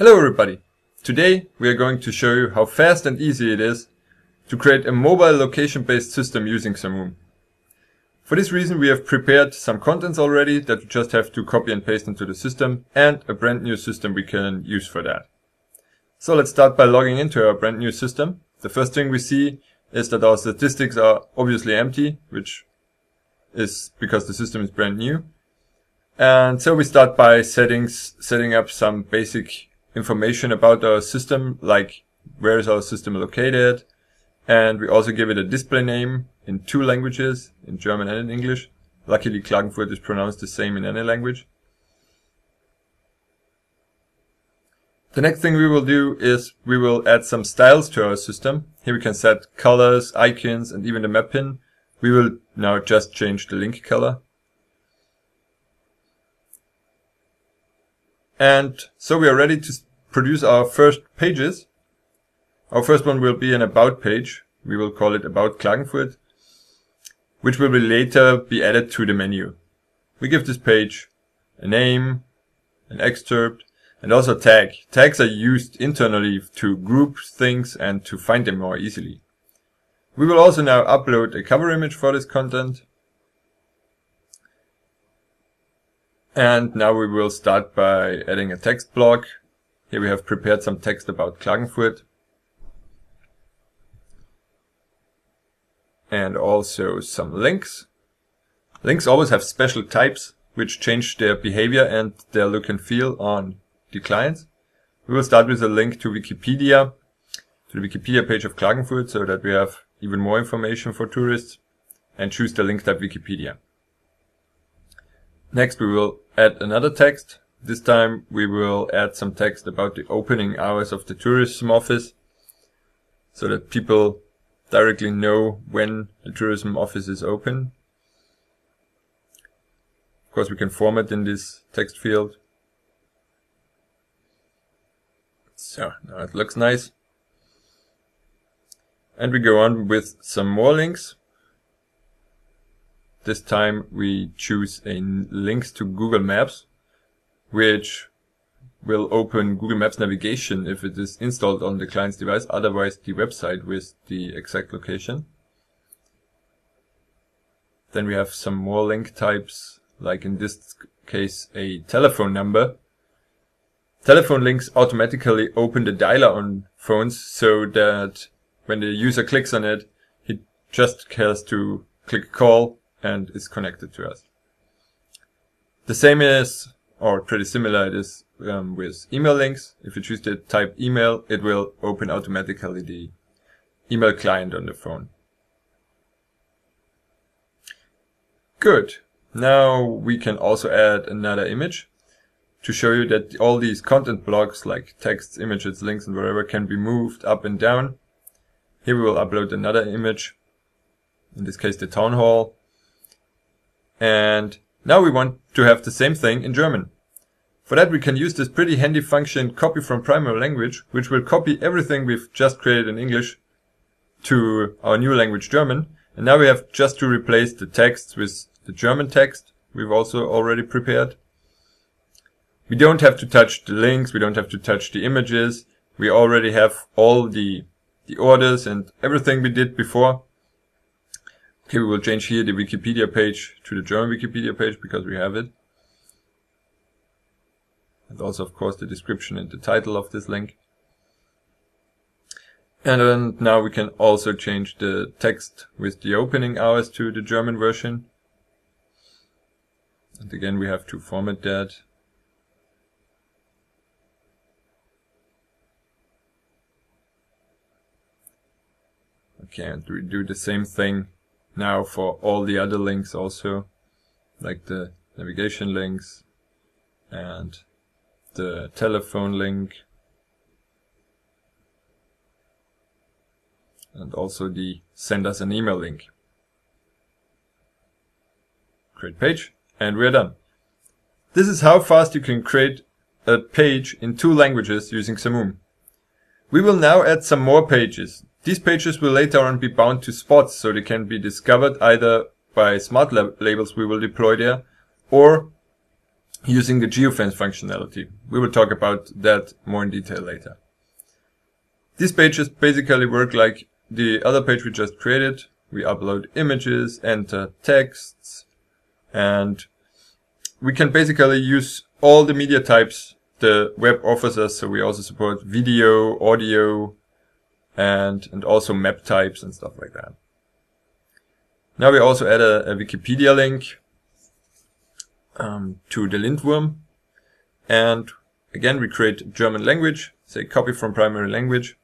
Hello everybody! Today we are going to show you how fast and easy it is to create a mobile location-based system using xamoom. For this reason we have prepared some contents already that we just have to copy and paste into the system, and a brand new system we can use for that. So let's start by logging into our brand new system. The first thing we see is that our statistics are obviously empty, which is because the system is brand new. And so we start by setting up some basic information about our system, like where is our system located, and we also give it a display name in 2 languages, in German and in English. Luckily Klagenfurt is pronounced the same in any language. The next thing we will do is we will add some styles to our system. Here we can set colors, icons, and even the map pin. We will now just change the link color. And so we are ready to produce our first pages. Our first one will be an about page. We will call it About Klagenfurt, which will later be added to the menu. We give this page a name, an excerpt, and also a tag. Tags are used internally to group things and to find them more easily. We will also now upload a cover image for this content. And now we will start by adding a text block. Here we have prepared some text about Klagenfurt. And also some links. Links always have special types which change their behavior and their look and feel on the clients. We will start with a link to Wikipedia, to the Wikipedia page of Klagenfurt, so that we have even more information for tourists, and choose the link type Wikipedia. Next we will add another text. This time we will add some text about the opening hours of the tourism office, so that people directly know when the tourism office is open. Of course we can format in this text field. So now it looks nice. And we go on with some more links. This time we choose links to Google Maps, which will open Google Maps navigation if it is installed on the client's device, otherwise the website with the exact location. Then we have some more link types, like in this case a telephone number. Telephone links automatically open the dialer on phones, so that when the user clicks on it, he just has to click call and is connected to us. The same is, or pretty similar it is with email links. If you choose to type email, it will open automatically the email client on the phone. Good. Now we can also add another image to show you that all these content blocks like text, images, links and whatever can be moved up and down. Here we will upload another image, in this case the town hall. And now we want to have the same thing in German. For that we can use this pretty handy function copy from primary language, which will copy everything we've just created in English to our new language German. And now we have just to replace the text with the German text we've also already prepared. We don't have to touch the links, we don't have to touch the images. We already have all the orders and everything we did before. Okay, we will change here the Wikipedia page to the German Wikipedia page because we have it. And also, of course, the description and the title of this link. And then now we can also change the text with the opening hours to the German version. And again, we have to format that. Okay, and we do the same thing now for all the other links also, like the navigation links and the telephone link and also the send us an email link. Create page, and we're done. This is how fast you can create a page in 2 languages using xamoom. We will now add some more pages. These pages will later on be bound to spots, so they can be discovered either by smart labels we will deploy there, or using the geofence functionality. We will talk about that more in detail later. These pages basically work like the other page we just created. We upload images, enter texts, and we can basically use all the media types the web offers us. So we also support video, audio, and also map types and stuff like that. Now we also add a Wikipedia link to the Lindwurm, and again we create German language, say copy from primary language,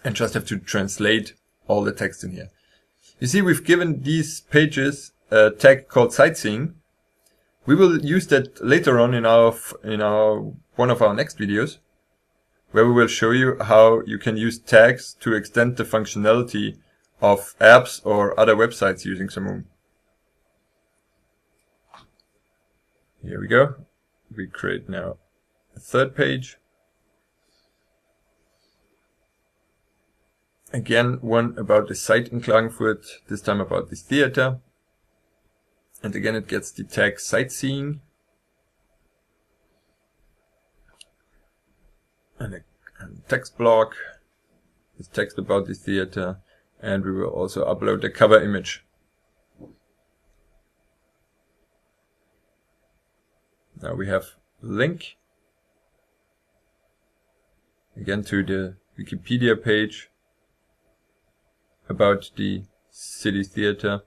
and just have to translate all the text in here. You see, we've given these pages a tag called sightseeing. We will use that later on in one of our next videos, where we will show you how you can use tags to extend the functionality of apps or other websites using xamoom. Here we go. We create now a third page. Again, one about the site in Klagenfurt, this time about this theater. And again, it gets the tag sightseeing. And a text block, this text about this theater. And we will also upload the cover image. Now we have a link again to the Wikipedia page about the city theater,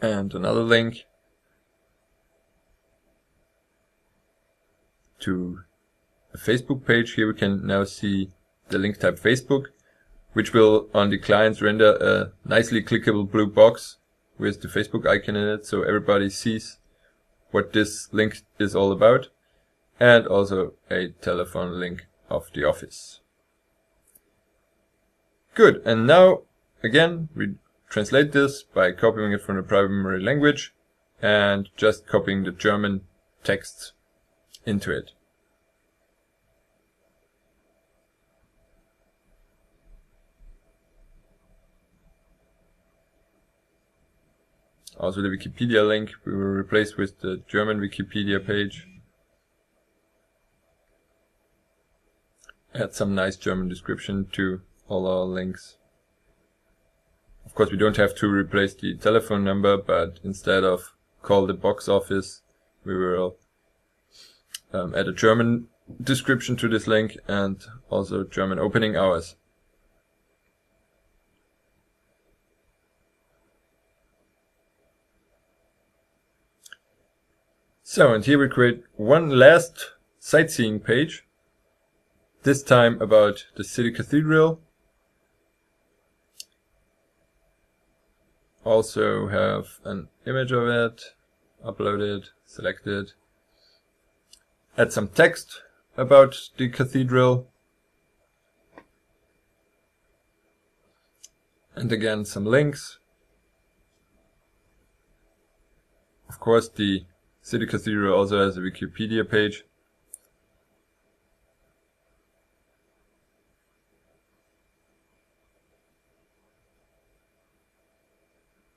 and another link to a Facebook page. Here we can now see the link type Facebook, which will on the clients render a nicely clickable blue box with the Facebook icon in it, so everybody sees what this link is all about, and also a telephone link of the office. Good, and now again we translate this by copying it from the primary language and just copying the German text into it. Also the Wikipedia link we will replace with the German Wikipedia page. Add some nice German description to all our links. Of course, we don't have to replace the telephone number, but instead of call the box office, we will add a German description to this link and also German opening hours. So, and here we create one last sightseeing page, this time about the city cathedral. Also have an image of it, uploaded, selected. Add some text about the cathedral. And again, some links. Of course, the City Cathedral also has a Wikipedia page.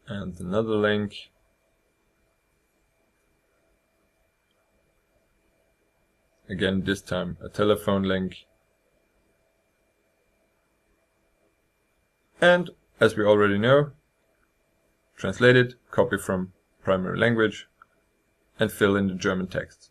And another link. Again, this time a telephone link. And, as we already know, translate it, copy from primary language, and fill in the German text.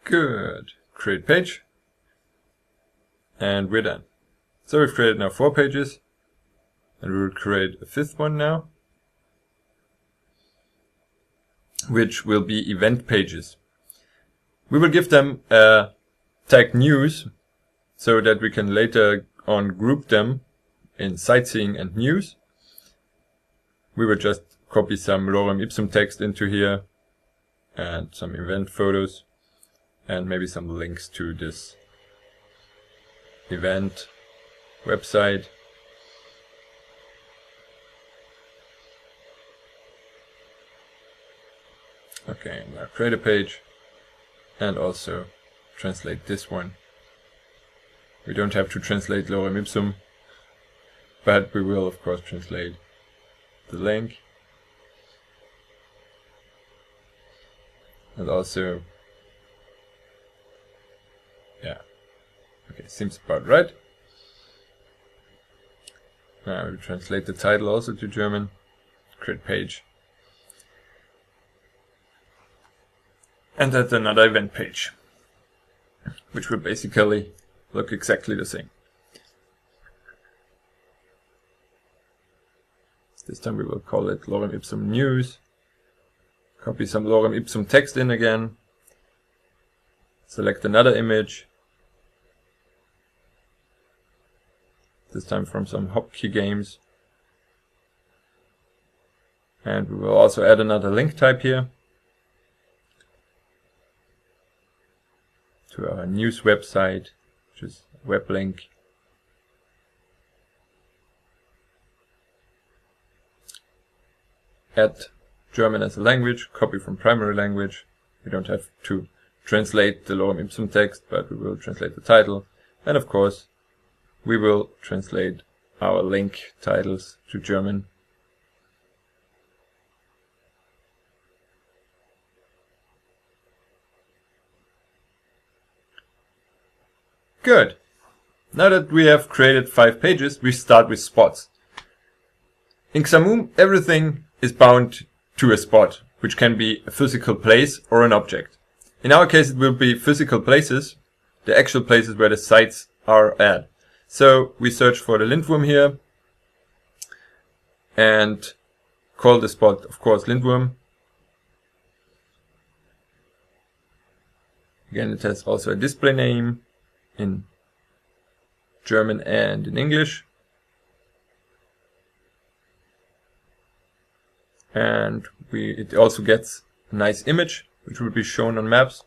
Good. Create page. And we're done. So we've created now 4 pages. And we will create a 5th one now, which will be event pages. We will give them a tag news so that we can later on group them in sightseeing and news. We will just copy some lorem ipsum text into here and some event photos and maybe some links to this event website. Okay, now create a page and also translate this one. We don't have to translate lorem ipsum, but we will of course translate the link. And also, yeah, okay, seems about right. Now we translate the title also to German, create page. And add another event page, which will basically look exactly the same. This time we will call it lorem ipsum news. Copy some lorem ipsum text in again. Select another image. This time from some hotkey games. And we will also add another link type here to our news website, which is a web link. Add German as a language, copy from primary language. We don't have to translate the lorem ipsum text, but we will translate the title. And of course, we will translate our link titles to German. Good. Now that we have created 5 pages, we start with spots. In xamoom, everything is bound to a spot, which can be a physical place or an object. In our case, it will be physical places, the actual places where the sites are at. So we search for the lindworm here and call the spot, of course, lindworm. Again, it has also a display name in German and in English. And it also gets a nice image, which will be shown on maps.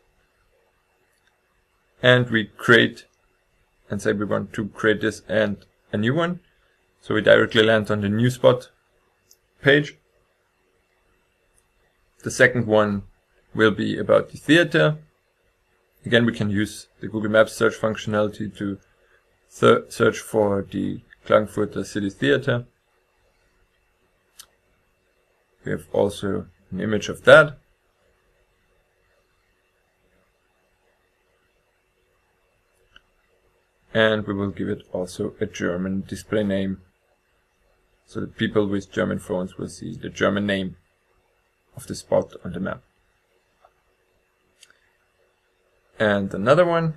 And we create and say we want to create this and a new one. So we directly land on the new spot page. The second one will be about the theater. Again, we can use the Google Maps search functionality to search for the Klagenfurter City Theater. We have also an image of that. And we will give it also a German display name, so that people with German phones will see the German name of the spot on the map. And another one,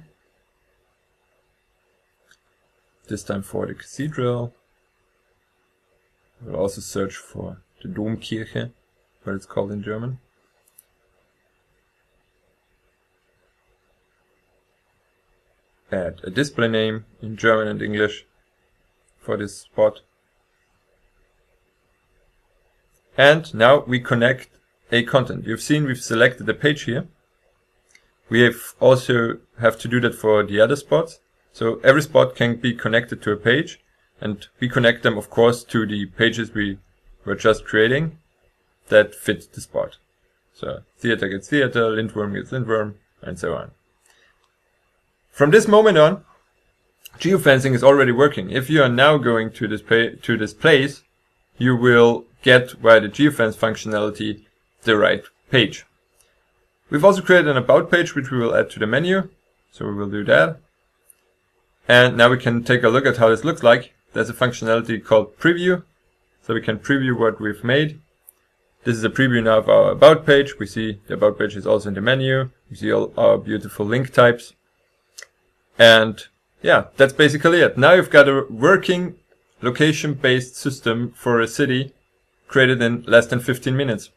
this time for the cathedral. We'll also search for the Domkirche, what it's called in German. Add a display name in German and English for this spot. And now we connect a content. You've seen we've selected a page here. We also have to do that for the other spots. So every spot can be connected to a page, and we connect them, of course, to the pages we were just creating that fit the spot. So theater gets theater, lindworm gets lindworm, and so on. From this moment on, geofencing is already working. If you are now going to this place, you will get via the geofence functionality the right page. We've also created an about page, which we will add to the menu. So we will do that. And now we can take a look at how this looks like. There's a functionality called preview. So we can preview what we've made. This is a preview now of our about page. We see the about page is also in the menu. We see all our beautiful link types. And yeah, that's basically it. Now you've got a working location-based system for a city created in less than 15 minutes.